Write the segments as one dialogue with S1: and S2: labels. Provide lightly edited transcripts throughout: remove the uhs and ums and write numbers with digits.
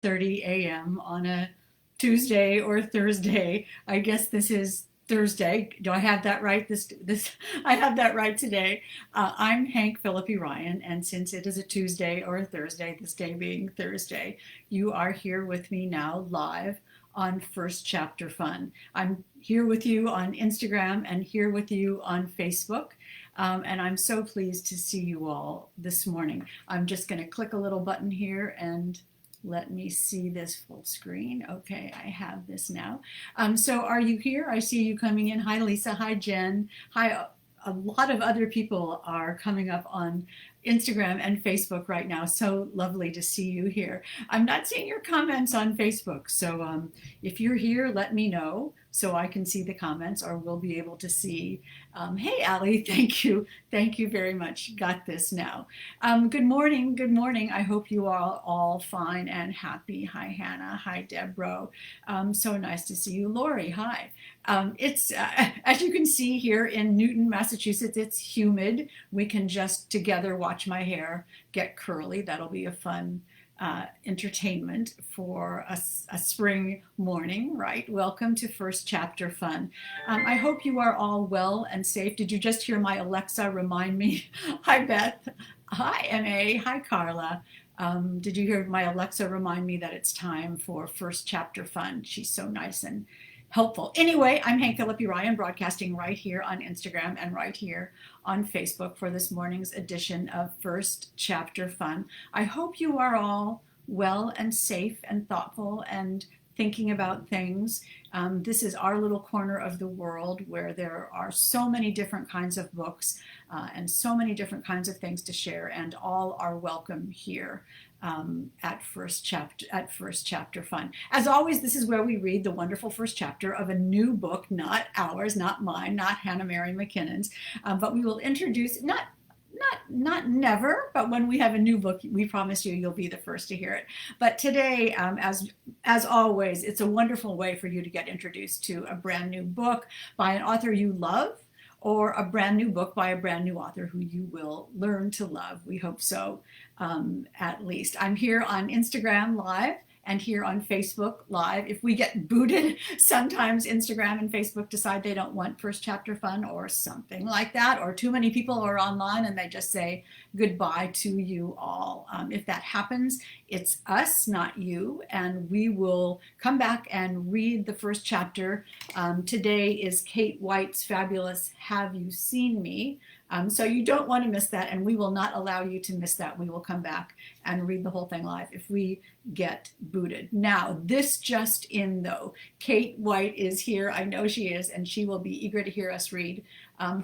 S1: 30 a.m. on a Tuesday or Thursday. I guess this is Thursday. Do I have that right? This I have that right today. I'm Hank Philippi Ryan, and since it is a Tuesday or a Thursday, this day being Thursday, you are here with me now live on First Chapter Fun. I'm here with you on Instagram and here with you on Facebook. And I'm so pleased to see you all this morning. I'm just going to click a little button here and let me see this full screen. Okay, I have this now. So are you here? I see you coming in. Hi, Lisa. Hi, Jen. Hi. A lot of other people are coming up on Instagram and Facebook right now. So lovely to see you here. I'm not seeing your comments on Facebook. So if you're here, let me know so I can see the comments, or we'll be able to see. Hey, Allie, thank you. Thank you very much. Got this now. Good morning. Good morning. I hope you are all fine and happy. Hi, Hannah. Hi, Deborah. So nice to see you. Lori, hi. It's as you can see here in Newton, Massachusetts, it's humid. We can just together watch my hair get curly. That'll be a fun entertainment for a spring morning, right? Welcome to First Chapter Fun. I hope you are all well and safe. Did you just hear my Alexa remind me? Hi, Beth. Hi, MA. Hi, Carla. Did you hear my Alexa remind me that it's time for First Chapter Fun? She's so nice and helpful. Anyway, I'm Hank Philippi Ryan, broadcasting right here on Instagram and right here on Facebook for this morning's edition of First Chapter Fun. I hope you are all well and safe and thoughtful and thinking about things. This is our little corner of the world where there are so many different kinds of books and so many different kinds of things to share, and all are welcome here. At First Chapter Fun. As always, this is where we read the wonderful first chapter of a new book, not ours, not mine, not Hannah Mary McKinnon's, but we will introduce, not never, but when we have a new book, we promise you'll be the first to hear it. But today, as always, it's a wonderful way for you to get introduced to a brand new book by an author you love, or a brand new book by a brand new author who you will learn to love. We hope so, at least. I'm here on Instagram Live and here on Facebook Live. If we get booted, sometimes Instagram and Facebook decide they don't want First Chapter Fun or something like that, or too many people are online and they just say goodbye to you all. If that happens, it's us, not you, and we will come back and read the first chapter. Today is Kate White's fabulous Have You Seen Me? So you don't want to miss that, and we will not allow you to miss that. We will come back and read the whole thing live if we get booted. Now, this just in though, Kate White is here. I know she is, and she will be eager to hear us read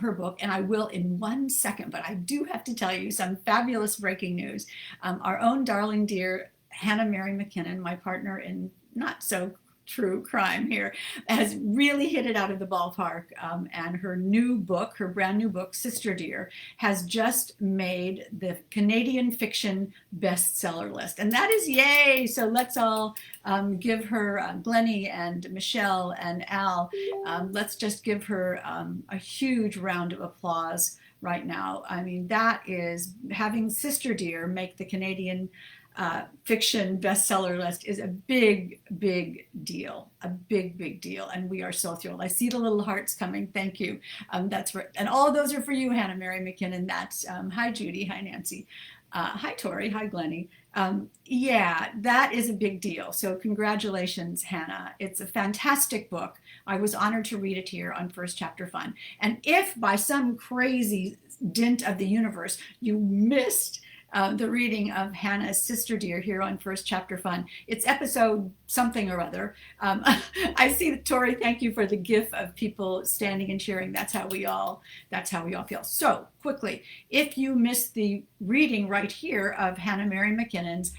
S1: her book, and I will in 1 second, but I do have to tell you some fabulous breaking news. Our own darling dear Hannah Mary McKinnon, my partner in not so true crime here, has really hit it out of the ballpark. And her new book, her brand new book, Sister Dear, has just made the Canadian fiction bestseller list. And that is yay! So let's all give her, Glennie and Michelle and Al, let's just give her a huge round of applause right now. I mean, that is, having Sister Dear make the Canadian fiction bestseller list is a big, big deal, a big, big deal. And we are so thrilled. I see the little hearts coming. Thank you. That's for, and all of those are for you, Hannah Mary McKinnon. That's, hi, Judy. Hi, Nancy. Hi, Tori. Hi, Glennie. Yeah, that is a big deal. So congratulations, Hannah. It's a fantastic book. I was honored to read it here on First Chapter Fun. And if by some crazy dint of the universe you missed the reading of Hannah's Sister Dear here on First Chapter Fun, it's episode something or other. I see that, Tori, thank you for the gif of people standing and cheering. That's how we all feel. So quickly, if you missed the reading right here of Hannah Mary McKinnon's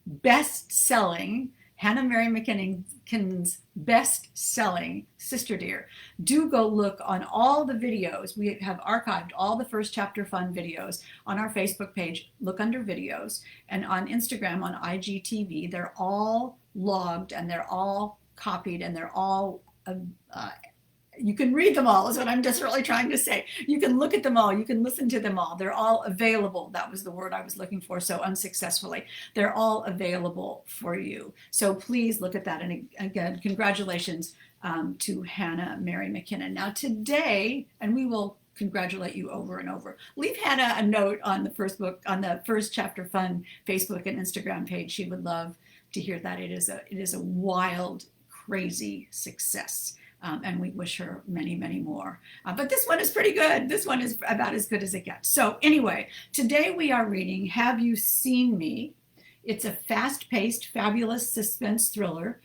S1: best-selling, Hannah Mary McKinnon's best-selling Sister Dear, do go look on all the videos. We have archived all the First Chapter Fun videos on our Facebook page. Look under videos, and on Instagram, on IGTV. They're all logged and they're all copied and they're all You can read them all, is what I'm just really trying to say. You can look at them all. You can listen to them all. They're all available. That was the word I was looking for so unsuccessfully. They're all available for you. So please look at that. And again, congratulations to Hannah Mary McKinnon. Now today, and we will congratulate you over and over. Leave Hannah a note on the first book, on the First Chapter Fun Facebook and Instagram page. She would love to hear that. It is a wild, crazy success. And we wish her many, many more. But this one is pretty good. This one is about as good as it gets. So anyway, today we are reading Have You Seen Me? It's a fast-paced, fabulous suspense thriller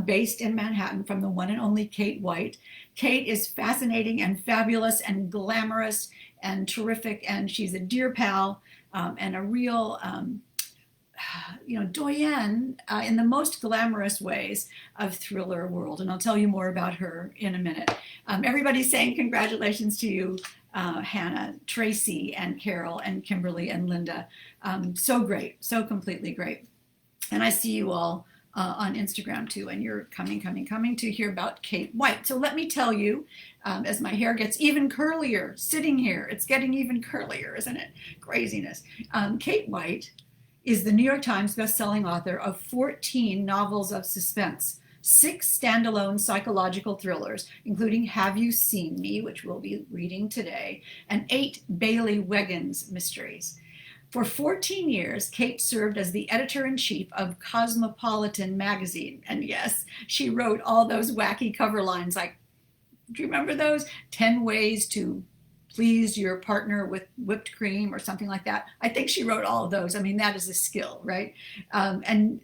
S1: based in Manhattan from the one and only Kate White. Kate is fascinating and fabulous and glamorous and terrific, and she's a dear pal and a real doyenne in the most glamorous ways of thriller world. And I'll tell you more about her in a minute. Everybody's saying congratulations to you, Hannah, Tracy, and Carol, and Kimberly, and Linda. So great, so completely great. And I see you all on Instagram too, and you're coming to hear about Kate White. So let me tell you, as my hair gets even curlier, sitting here, it's getting even curlier, isn't it? Craziness. Kate White is the New York Times bestselling author of 14 novels of suspense, 6 standalone psychological thrillers, including Have You Seen Me, which we'll be reading today, and 8 Bailey Weggins mysteries. For 14 years, Kate served as the editor-in-chief of Cosmopolitan magazine. And yes, she wrote all those wacky cover lines like, do you remember those? 10 ways to please your partner with whipped cream or something like that. I think she wrote all of those. I mean, that is a skill, right? And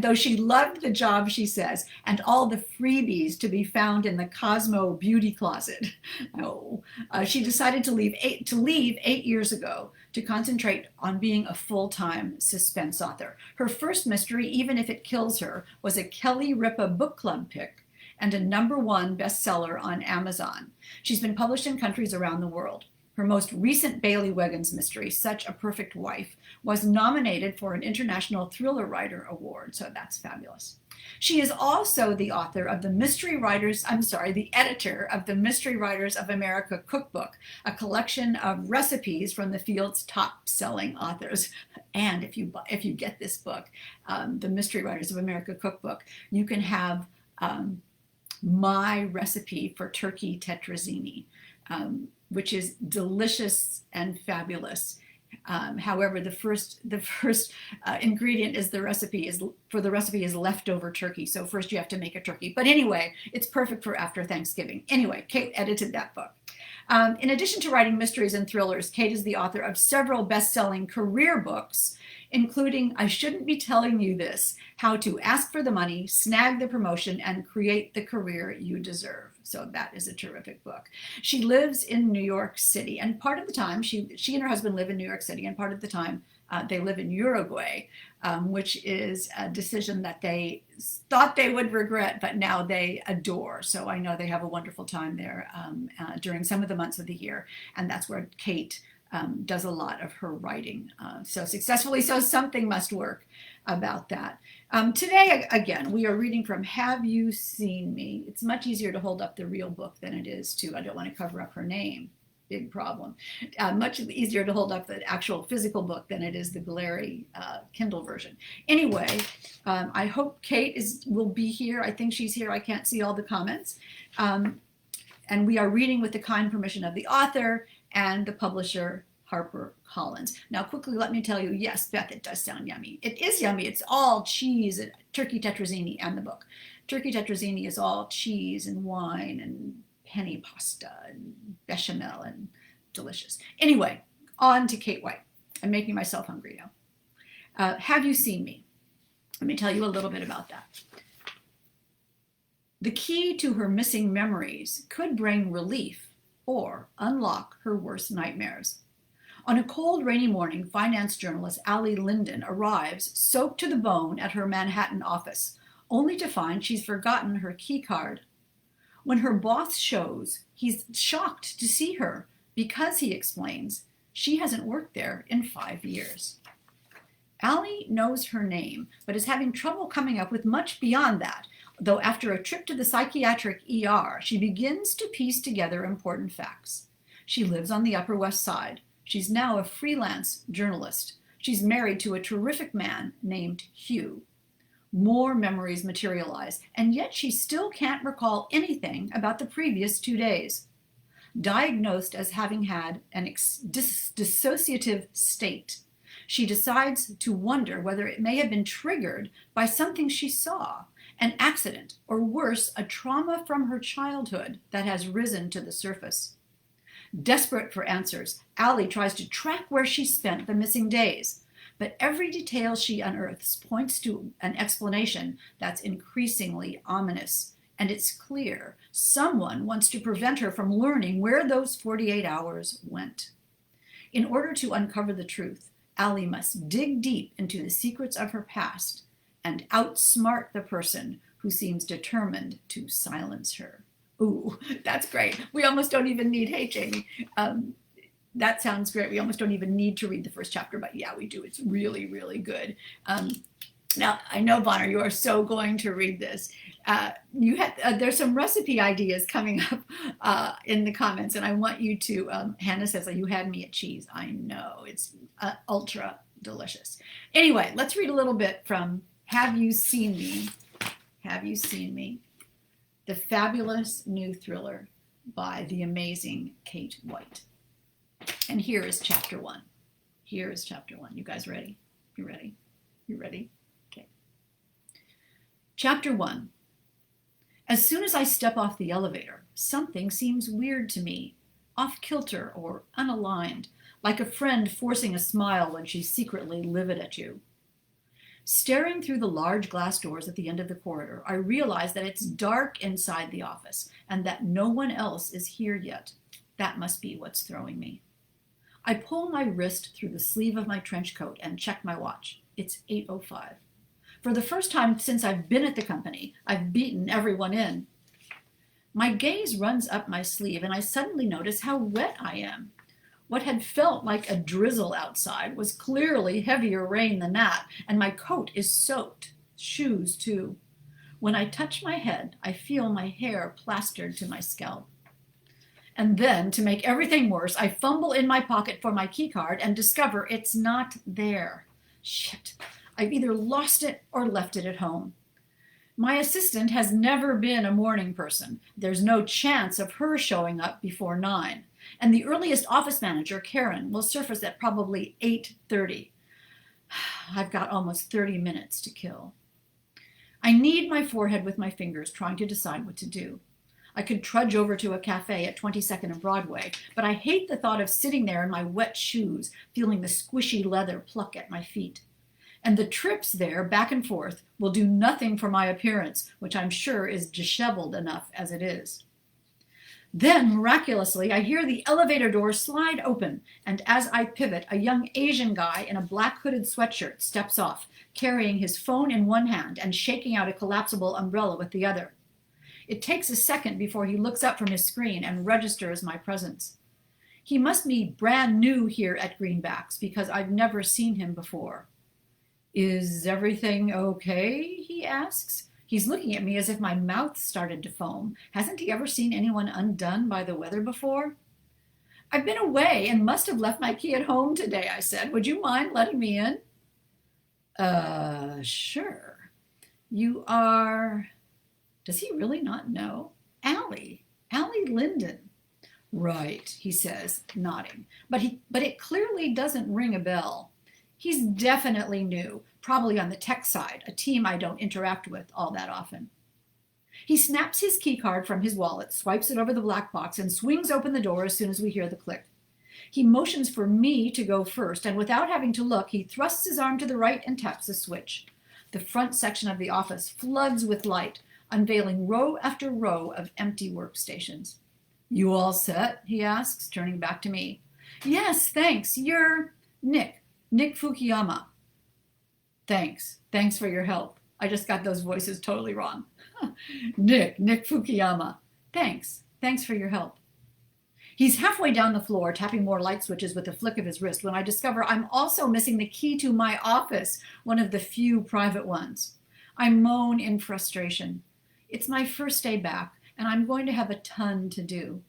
S1: though she loved the job, she says, and all the freebies to be found in the Cosmo beauty closet, she decided to leave 8 years ago to concentrate on being a full-time suspense author. Her first mystery, Even If It Kills Her, was a Kelly Ripa book club pick and a #1 bestseller on Amazon. She's been published in countries around the world. Her most recent Bailey Weggins mystery, Such a Perfect Wife, was nominated for an International Thriller Writer Award, so that's fabulous. She is also the author of the editor of the Mystery Writers of America Cookbook, a collection of recipes from the field's top-selling authors. And if you get this book, the Mystery Writers of America Cookbook, you can have my recipe for turkey tetrazzini, which is delicious and fabulous. However, the first ingredient is the recipe is leftover turkey. So first you have to make a turkey. But anyway, it's perfect for after Thanksgiving. Anyway, Kate edited that book. In addition to writing mysteries and thrillers, Kate is the author of several best-selling career books, including I Shouldn't Be Telling You This, How to Ask for the Money, Snag the Promotion, and Create the Career You Deserve. So that is a terrific book. She lives in New York City, and part of the time, she and her husband live in New York City, and part of the time they live in Uruguay, which is a decision that they thought they would regret, but now they adore. So I know they have a wonderful time there during some of the months of the year, and that's where Kate does a lot of her writing so successfully, so something must work about that. Today, again, we are reading from Have You Seen Me? It's much easier to hold up the real book than it is to, I don't want to cover up her name, big problem. Much easier to hold up the actual physical book than it is the glary Kindle version. Anyway, I hope Kate will be here. I think she's here. I can't see all the comments. And we are reading with the kind permission of the author and the publisher, HarperCollins. Now, quickly, let me tell you, yes, Beth, it does sound yummy. It is yummy. It's all cheese, turkey tetrazzini, and the book. Turkey tetrazzini is all cheese and wine and penny pasta and bechamel and delicious. Anyway, on to Kate White. I'm making myself hungry now. Have You Seen Me? Let me tell you a little bit about that. The key to her missing memories could bring relief or unlock her worst nightmares. On a cold, rainy morning, finance journalist Allie Linden arrives soaked to the bone at her Manhattan office, only to find she's forgotten her key card. When her boss shows, he's shocked to see her because, he explains, she hasn't worked there in 5 years. Allie knows her name, but is having trouble coming up with much beyond that, though after a trip to the psychiatric ER, she begins to piece together important facts. She lives on the Upper West Side. She's now a freelance journalist. She's married to a terrific man named Hugh. More memories materialize, and yet she still can't recall anything about the previous 2 days. Diagnosed as having had an dissociative state, she decides to wonder whether it may have been triggered by something she saw, an accident, or worse, a trauma from her childhood that has risen to the surface. Desperate for answers, Allie tries to track where she spent the missing days, but every detail she unearths points to an explanation that's increasingly ominous, and it's clear someone wants to prevent her from learning where those 48 hours went. In order to uncover the truth, Allie must dig deep into the secrets of her past and outsmart the person who seems determined to silence her. Ooh, that's great. We almost don't even need, hey, Jamie, that sounds great. We almost don't even need to read the first chapter, but yeah, we do. It's really, really good. Now, I know, Bonner, you are so going to read this. There's some recipe ideas coming up in the comments, and I want you to, Hannah says, you had me at cheese. I know, it's ultra delicious. Anyway, let's read a little bit from Have You Seen Me? Have You Seen Me? The fabulous new thriller by the amazing Kate White. And here is chapter 1. Here is chapter 1. You guys ready? You ready? You ready? Okay. Chapter 1. As soon as I step off the elevator, something seems weird to me, off kilter or unaligned, like a friend forcing a smile when she's secretly livid at you. Staring through the large glass doors at the end of the corridor, I realize that it's dark inside the office and that no one else is here yet. That must be what's throwing me. I pull my wrist through the sleeve of my trench coat and check my watch. It's 8:05. For the first time since I've been at the company, I've beaten everyone in. My gaze runs up my sleeve and I suddenly notice how wet I am. What had felt like a drizzle outside was clearly heavier rain than that, and my coat is soaked, shoes too. When I touch my head, I feel my hair plastered to my scalp. And then, to make everything worse, I fumble in my pocket for my key card and discover it's not there. Shit, I've either lost it or left it at home. My assistant has never been a morning person. There's no chance of her showing up before 9. And the earliest office manager, Karen, will surface at probably 8:30. I've got almost 30 minutes to kill. I knead my forehead with my fingers, trying to decide what to do. I could trudge over to a cafe at 22nd and Broadway, but I hate the thought of sitting there in my wet shoes, feeling the squishy leather pluck at my feet. And the trips there, back and forth, will do nothing for my appearance, which I'm sure is disheveled enough as it is. Then, miraculously, I hear the elevator door slide open, and as I pivot, a young Asian guy in a black hooded sweatshirt steps off, carrying his phone in one hand and shaking out a collapsible umbrella with the other. It takes a second before he looks up from his screen and registers my presence. He must be brand new here at Greenbacks because I've never seen him before. Is everything okay? He asks. He's looking at me as if my mouth started to foam. Hasn't he ever seen anyone undone by the weather before? I've been away and must have left my key at home today, I said. Would you mind letting me in? Sure. You are... Does he really not know? Allie Linden. Right, he says, nodding. But it clearly doesn't ring a bell. He's definitely new, probably on the tech side, a team I don't interact with all that often. He snaps his key card from his wallet, swipes it over the black box, and swings open the door as soon as we hear the click. He motions for me to go first, and without having to look, he thrusts his arm to the right and taps a switch. The front section of the office floods with light, unveiling row after row of empty workstations. You all set? He asks, turning back to me. Yes, thanks. You're Nick Fukuyama. Thanks for your help. I just got those voices totally wrong. Nick Fukuyama. Thanks for your help. He's halfway down the floor, tapping more light switches with a flick of his wrist, when I discover I'm also missing the key to my office, one of the few private ones. I moan in frustration. It's my first day back, and I'm going to have a ton to do.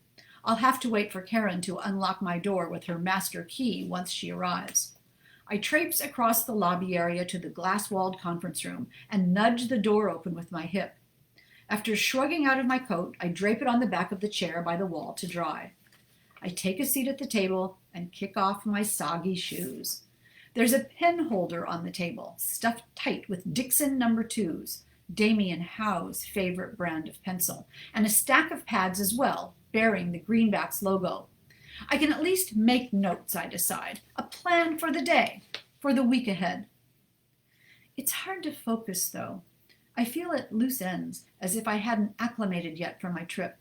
S1: I'll have to wait for Karen to unlock my door with her master key once she arrives. I traipse across the lobby area to the glass-walled conference room and nudge the door open with my hip. After shrugging out of my coat, I drape it on the back of the chair by the wall to dry. I take a seat at the table and kick off my soggy shoes. There's a pen holder on the table, stuffed tight with Dixon No. 2s, Damien Howe's favorite brand of pencil, and a stack of pads as well, bearing the Greenbacks logo. I can at least make notes, I decide, a plan for the day, for the week ahead. It's hard to focus, though. I feel at loose ends, as if I hadn't acclimated yet for my trip.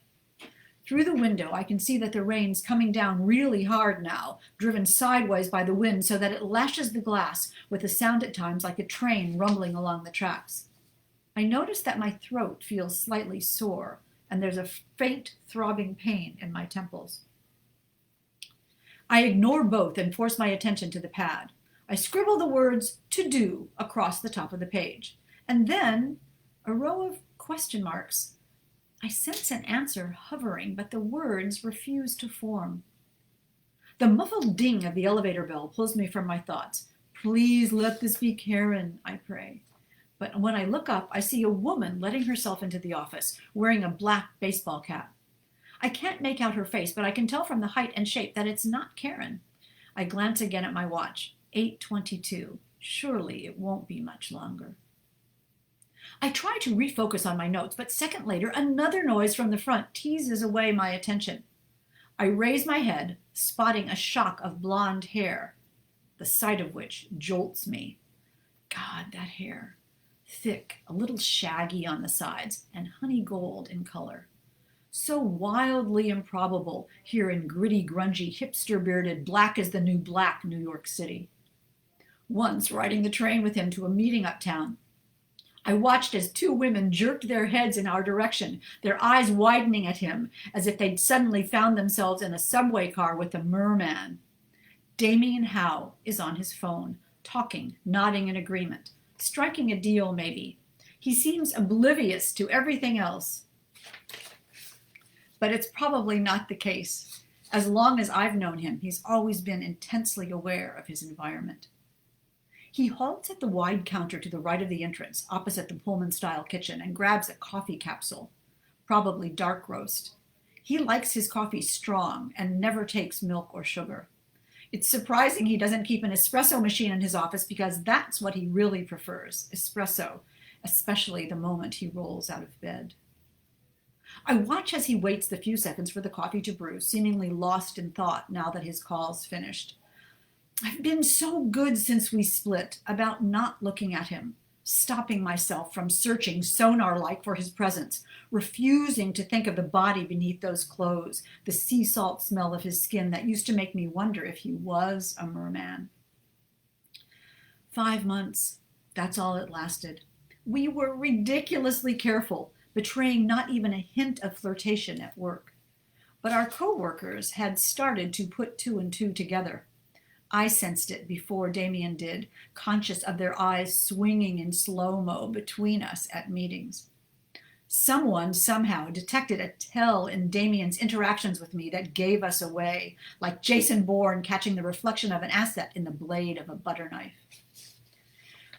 S1: Through the window, I can see that the rain's coming down really hard now, driven sideways by the wind so that it lashes the glass with a sound at times like a train rumbling along the tracks. I notice that my throat feels slightly sore, and there's a faint throbbing pain in my temples. I ignore both and force my attention to the pad. I scribble the words "to do" across the top of the page, and then a row of question marks. I sense an answer hovering, but the words refuse to form. The muffled ding of the elevator bell pulls me from my thoughts. Please let this be Karen, I pray. But when I look up, I see a woman letting herself into the office, wearing a black baseball cap. I can't make out her face, but I can tell from the height and shape that it's not Karen. I glance again at my watch. 8:22. Surely it won't be much longer. I try to refocus on my notes, but a second later, another noise from the front teases away my attention. I raise my head, spotting a shock of blonde hair, the sight of which jolts me. God, that hair. Thick, a little shaggy on the sides, and honey gold in color. So wildly improbable here in gritty, grungy, hipster-bearded, black as the new black New York City. Once, riding the train with him to a meeting uptown, I watched as two women jerked their heads in our direction, their eyes widening at him as if they'd suddenly found themselves in a subway car with a merman. Damien Howe is on his phone, talking, nodding in agreement, striking a deal maybe. He seems oblivious to everything else. But it's probably not the case. As long as I've known him, he's always been intensely aware of his environment. He halts at the wide counter to the right of the entrance, opposite the Pullman-style kitchen, and grabs a coffee capsule, probably dark roast. He likes his coffee strong and never takes milk or sugar. It's surprising he doesn't keep an espresso machine in his office because that's what he really prefers, espresso, especially the moment he rolls out of bed. I watch as he waits the few seconds for the coffee to brew, seemingly lost in thought now that his call's finished. I've been so good since we split about not looking at him, stopping myself from searching sonar-like for his presence, refusing to think of the body beneath those clothes, the sea salt smell of his skin that used to make me wonder if he was a merman. 5 months, that's all it lasted. We were ridiculously careful, betraying not even a hint of flirtation at work. But our co-workers had started to put two and two together. I sensed it before Damien did, conscious of their eyes swinging in slow-mo between us at meetings. Someone somehow detected a tell in Damien's interactions with me that gave us away, like Jason Bourne catching the reflection of an asset in the blade of a butter knife.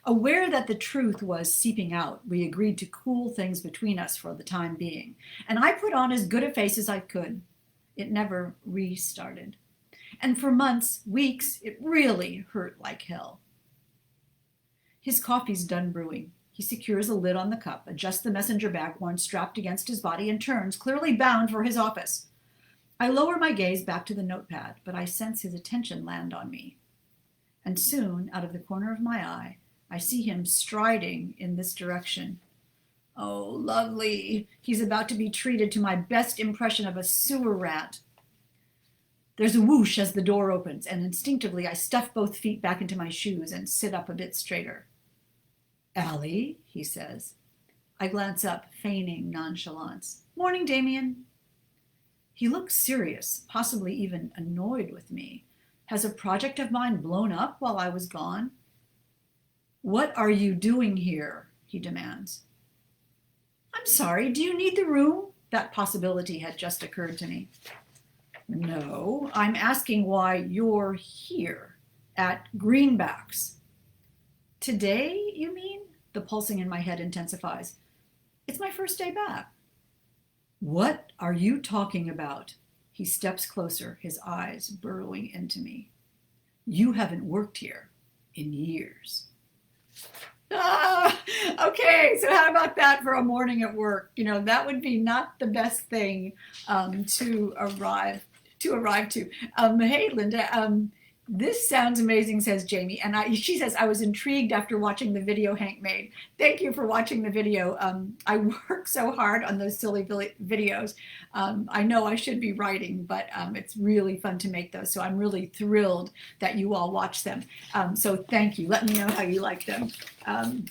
S1: Aware that the truth was seeping out, we agreed to cool things between us for the time being, and I put on as good a face as I could. It never restarted. And for months, weeks, it really hurt like hell. His coffee's done brewing. He secures a lid on the cup, adjusts the messenger bag worn strapped against his body, and turns, clearly bound for his office. I lower my gaze back to the notepad, but I sense his attention land on me. And soon, out of the corner of my eye, I see him striding in this direction. Oh, lovely. He's about to be treated to my best impression of a sewer rat. There's a whoosh as the door opens, and instinctively I stuff both feet back into my shoes and sit up a bit straighter. Allie, he says. I glance up, feigning nonchalance. Morning, Damien. He looked serious, possibly even annoyed with me. Has a project of mine blown up while I was gone? What are you doing here? He demands. I'm sorry, do you need the room? That possibility had just occurred to me. No, I'm asking why you're here at Greenbacks. Today, you mean? The pulsing in my head intensifies. It's my first day back. What are you talking about? He steps closer, his eyes burrowing into me. You haven't worked here in years. Ah, okay, so how about that for a morning at work? You know, that would be not the best thing to arrive to. Hey, Linda, this sounds amazing, says Jamie. And she says, I was intrigued after watching the video Hank made. Thank you for watching the video. I work so hard on those silly videos. I know I should be writing, but it's really fun to make those. So I'm really thrilled that you all watch them. So thank you. Let me know how you like them.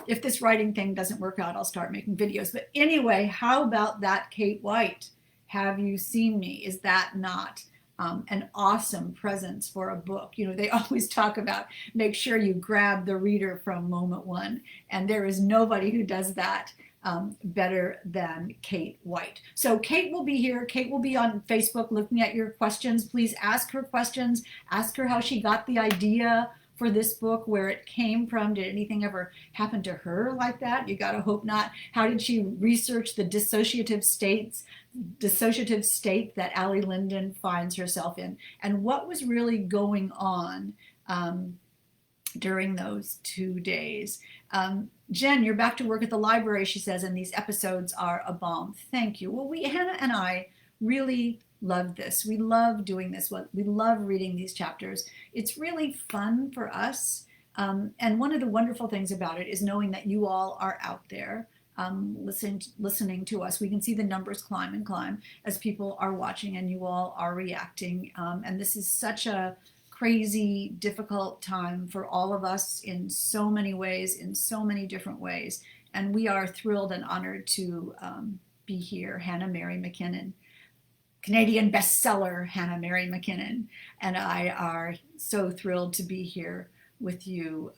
S1: If this writing thing doesn't work out, I'll start making videos. But anyway, how about that Kate White? Have you seen me? Is that not an awesome presence for a book? You know, they always talk about make sure you grab the reader from moment one, and there is nobody who does that better than Kate White. So Kate will be here. Kate will be on Facebook looking at your questions. Please ask her questions. Ask her how she got the idea for this book, where it came from. Did anything ever happen to her like that? You gotta hope not. How did she research the dissociative state that Allie Linden finds herself in? And what was really going on during those 2 days? Jen, you're back to work at the library, she says, and these episodes are a bomb. Thank you. Well, Hannah and I really love this. We love doing this. We love reading these chapters. It's really fun for us. And one of the wonderful things about it is knowing that you all are out there listening to us. We can see the numbers climb and climb as people are watching and you all are reacting. And this is such a crazy, difficult time for all of us in so many ways, in so many different ways. And we are thrilled and honored to be here. Hannah Mary McKinnon, Canadian bestseller Hannah Mary McKinnon, and I are so thrilled to be here with you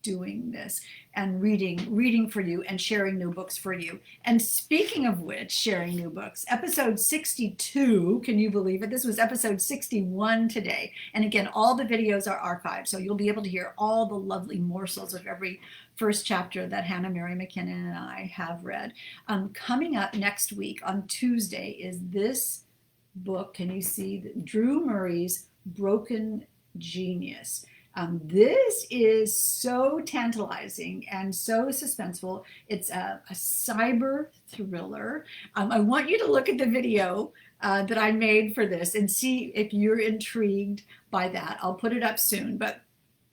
S1: doing this and reading for you and sharing new books for you. And speaking of which, sharing new books, episode 62, can you believe it? This was episode 61 today. And again, all the videos are archived, so you'll be able to hear all the lovely morsels of every first chapter that Hannah Mary McKinnon and I have read. Coming up next week on Tuesday is this book. Can you see Drew Murray's Broken Genius? This is so tantalizing and so suspenseful. It's a cyber thriller. I want you to look at the video that I made for this and see if you're intrigued by that. I'll put it up soon, but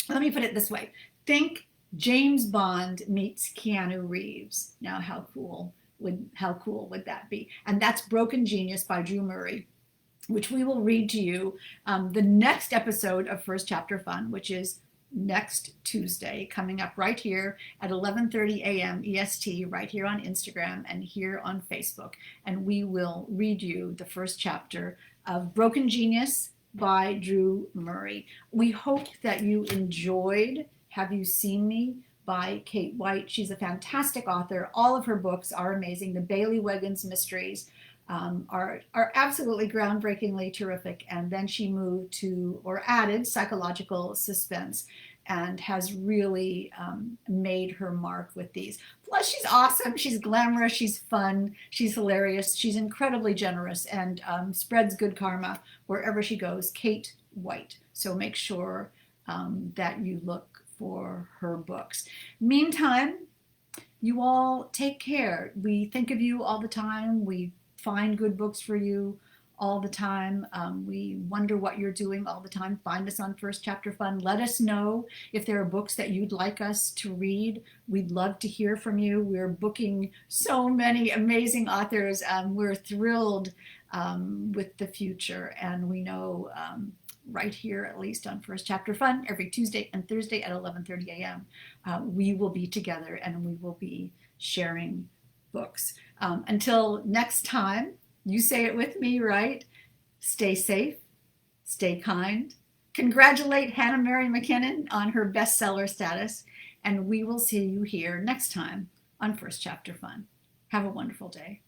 S1: let me put it this way. Think James Bond meets Keanu Reeves. Now, how cool would that be? And that's Broken Genius by Drew Murray, which we will read to you the next episode of First Chapter Fun, which is next Tuesday, coming up right here at 11:30 a.m. EST, right here on Instagram and here on Facebook. And we will read you the first chapter of Broken Genius by Drew Murray. We hope that you enjoyed Have You Seen Me by Kate White. She's a fantastic author. All of her books are amazing. The Bailey Weggins mysteries are absolutely groundbreakingly terrific. And then she moved to, or added, psychological suspense and has really made her mark with these. Plus, she's awesome. She's glamorous. She's fun. She's hilarious. She's incredibly generous and spreads good karma wherever she goes. Kate White. So make sure that you look for her books. Meantime, you all take care. We think of you all the time. We find good books for you all the time. We wonder what you're doing all the time. Find us on First Chapter Fun. Let us know if there are books that you'd like us to read. We'd love to hear from you. We're booking so many amazing authors. We're thrilled with the future, and we know right here, at least on First Chapter Fun, every Tuesday and Thursday at 11:30 a.m. We will be together and we will be sharing books. Until next time, You say it with me, right? Stay safe, stay kind. Congratulate Hannah Mary McKinnon on her bestseller status, and we will see you here next time on First Chapter Fun. Have a wonderful day.